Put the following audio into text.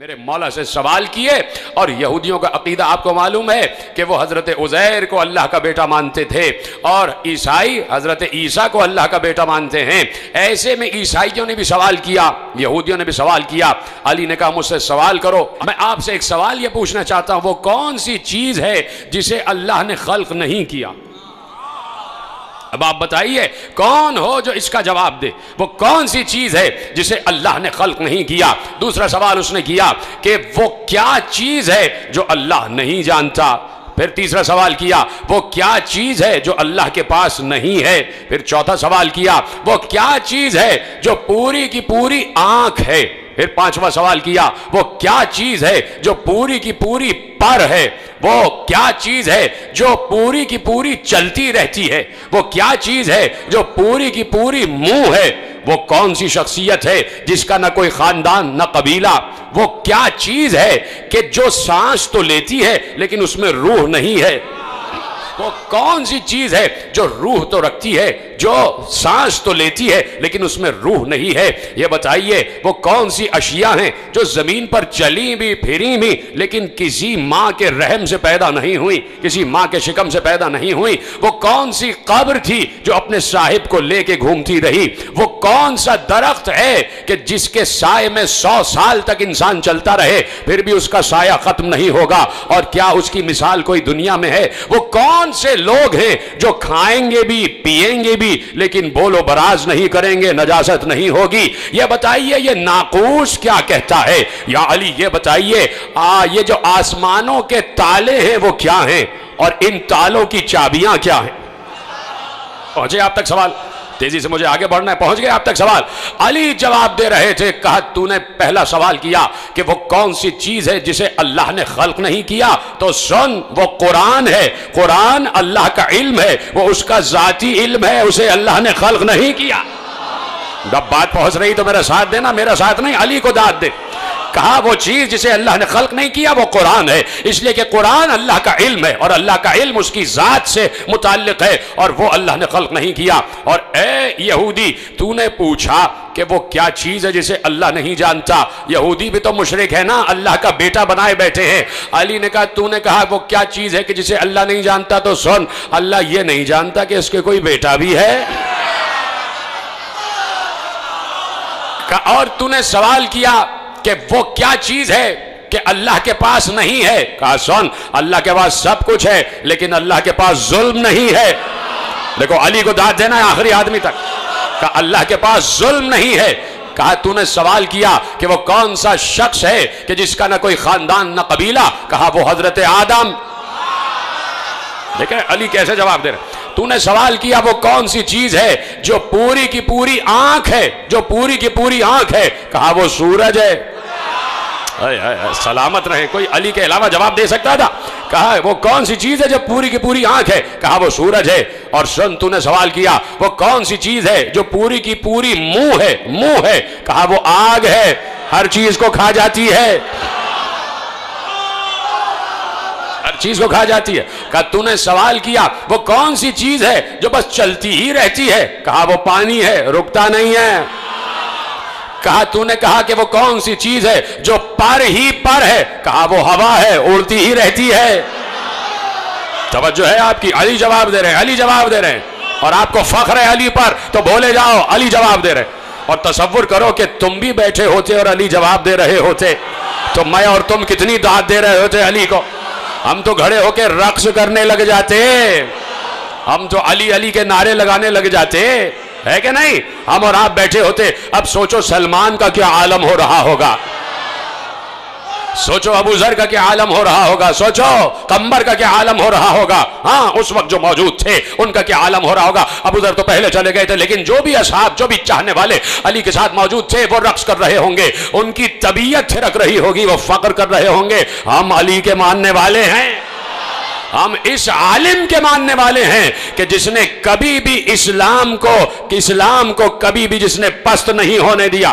میرے مولا سے سوال کیے، اور یہودیوں کا عقیدہ آپ کو معلوم ہے کہ وہ حضرت عزیر کو اللہ کا بیٹا مانتے تھے، اور عیسائی حضرت عیسیٰ کو اللہ کا بیٹا مانتے ہیں۔ ایسے میں عیسائیوں نے بھی سوال کیا، یہودیوں نے بھی سوال کیا۔ علی نے کہا مجھ سے سوال کرو، میں آپ سے ایک سوال یہ پوچھنا چاہتا ہوں، وہ کون سی چیز ہے جسے اللہ نے خلق نہیں کیا؟ اب آپ بتائیے کون ہو جو اس کا جواب دے، وہ کون سی چیز ہے جسے اللہ نے خلق نہیں کیا؟ دوسرا سوال اس نے کیا کہ وہ کیا چیز ہے جو اللہ نہیں جانتا؟ پھر تیسرا سوال کیا وہ کیا چیز ہے جو اللہ کے پاس نہیں ہے؟ پھر چوتھا سوال کیا وہ کیا چیز ہے جو پوری کی پوری آنکھ ہے؟ پھر پانچواں سوال کیا وہ کیا چیز ہے جو پوری کی پوری پر ہے؟ وہ کیا چیز ہے جو پوری کی پوری چلتی رہتی ہے؟ وہ کیا چیز ہے جو پوری کی پوری منہ ہے؟ وہ کون سی شخصیت ہے جس کا نہ کوئی خاندان نہ قبیلہ؟ وہ کیا چیز ہے کہ جو سانس تو لیتی ہے لیکن اس میں روح نہیں ہے؟ وہ کون سی چیز ہے جو روح تو رکھتی ہے، جو سانس تو لیتی ہے لیکن اس میں روح نہیں ہے؟ یہ بتائیے وہ کون سی اشیاء ہیں جو زمین پر چلی بھی پھری بھی لیکن کسی ماں کے رحم سے پیدا نہیں ہوئی، کسی ماں کے شکم سے پیدا نہیں ہوئی؟ وہ کون سی قبر تھی جو اپنے صاحب کو لے کے گھومتی رہی؟ وہ کون سا درخت ہے کہ جس کے سائے میں 100 سال تک انسان چلتا رہے پھر بھی اس کا سایہ ختم نہیں ہوگا؟ اور کیا اس کی مثال کوئی دنیا میں ہے؟ وہ کون سے لوگ ہیں جو کھائیں گے بھی پیئیں گے بھی لیکن بول و براز نہیں کریں گے، نجاست نہیں ہوگی؟ یہ بتائیے یہ ناقوس کیا کہتا ہے؟ یا علی یہ بتائیے یہ جو آسمانوں کے تالے ہیں وہ کیا ہیں، اور ان تالوں کی چابیاں کیا ہیں؟ پہنچے آپ تک سوال؟ تیزی سے مجھے آگے بڑھنا ہے، پہنچ گئے آپ تک سوال؟ علی جواب دے رہے تھے، کہا تو نے پہلا سوال کیا کہ وہ کون سی چیز ہے جسے اللہ نے خلق نہیں کیا، تو سن وہ قرآن ہے، قرآن اللہ کا علم ہے، وہ اس کا ذاتی علم ہے، اسے اللہ نے خلق نہیں کیا۔ جب بات پہنچ رہی تو میرا ساتھ دینا، میرا ساتھ نہیں، علی کو داد دے۔ کہا وہ چیز جسے اللہ نے خلق نہیں کیا وہ قرآن ہے، اس لیے کہ قرآن اللہ کا علم ہے اور اللہ کا علم اس کی ذات سے متعلق ہے اور وہ اللہ نے خلق نہیں کیا۔ اور اے یہودی تو نے پوچھا کہ وہ کیا چیز ہے جسے اللہ نہیں جانتا؟ یہودی بھی تو مشرک ہے نا، اللہ کا بیٹا بنائے بیٹھے ہیں۔ علی نے کہا تو نے کہا وہ کیا چیز ہے کہ جسے اللہ نہیں جانتا، تو سن اللہ یہ نہیں جانتا کہ اس کے کوئی بیٹا بھی ہے۔ اور تو نے سوال کیا کہ وہ کیا چیز ہے کہ اللہ کے پاس نہیں ہے؟ کہا سن اللہ کے پاس سب کچھ ہے لیکن اللہ کے پاس ظلم نہیں ہے۔ دیکھو علی کو داد دینا ہے آخری آدمی تک۔ کہا اللہ کے پاس ظلم نہیں ہے۔ کہا تو نے سوال کیا کہ وہ کون سا شخص ہے کہ جس کا نہ کوئی خاندان نہ قبیلہ؟ کہا وہ حضرت آدم۔ دیکھیں علی کیسے جواب دے رہے۔ تو نے سوال کیا وہ کون سی چیز ہے جو پوری کی پوری آنکھ ہے، جو پوری کی پوری آنکھ ہے؟ کہا وہ سورج ہے۔ سلامت رہے، کوئی علی کے علاوہ جواب دے سکتا تھا؟ کہا وہ کون سی چیز ہے جو پوری کی پوری آنکھ ہے؟ کہا وہ سورج ہے۔ اور سن تو نے سوال کیا وہ کون سی چیز ہے جو پوری کی پوری منہ ہے، منہ ہے؟ کہا وہ آگ ہے، ہر چیز کو کھا جاتی ہے، ہر چیز کو کھا جاتی ہے۔ کہا تو نے سوال کیا وہ کون سی چیز ہے جو بس چلتی ہی رہتی ہے؟ کہا وہ پانی ہے، رکتا نہیں ہے۔ کہا تو نے کہا کہ وہ کون سی چیز ہے جو پر ہی پر ہے؟ کہا وہ ہوا ہے، اڑتی ہی رہتی ہے۔ توجہ ہے آپ کی؟ علی جواب دے رہے ہیں، علی جواب دے رہے ہیں، اور آپ کو فخر ہے علی پر تو بولے جاؤ علی جواب دے رہے۔ اور تصور کرو کہ تم بھی بیٹھے ہوتے اور علی جواب دے رہے ہوتے تو میں اور تم کتنی داد دے رہے ہوتے علی کو؟ ہم تو کھڑے ہو کے رقص کرنے لگ جاتے، ہم تو علی علی کے نعرے لگانے لگ جاتے، ہے کہ نہیں؟ ہم اور آپ بیٹھے ہوتے۔ اب سوچو سلمان کا کیا عالم ہو رہا ہوگا، سوچو ابو ذر کا کیا عالم ہو رہا ہوگا، سوچو قمبر کا کیا عالم ہو رہا ہوگا، ہاں اس وقت جو موجود تھے ان کا کیا عالم ہو رہا ہوگا۔ ابو ذر تو پہلے چلے گئے تھے لیکن جو بھی اصحاب، جو بھی چاہنے والے علی کے ساتھ موجود تھے وہ رقص کر رہے ہوں گے، ان کی طبیعت تھرک رہی ہوگی، وہ فخر کر رہے ہوں گے ہم علی کے ماننے والے ہیں، ہم اس عالم کے ماننے والے ہیں کہ جس نے کبھی بھی اسلام کو کبھی بھی جس نے پست نہیں ہونے دیا،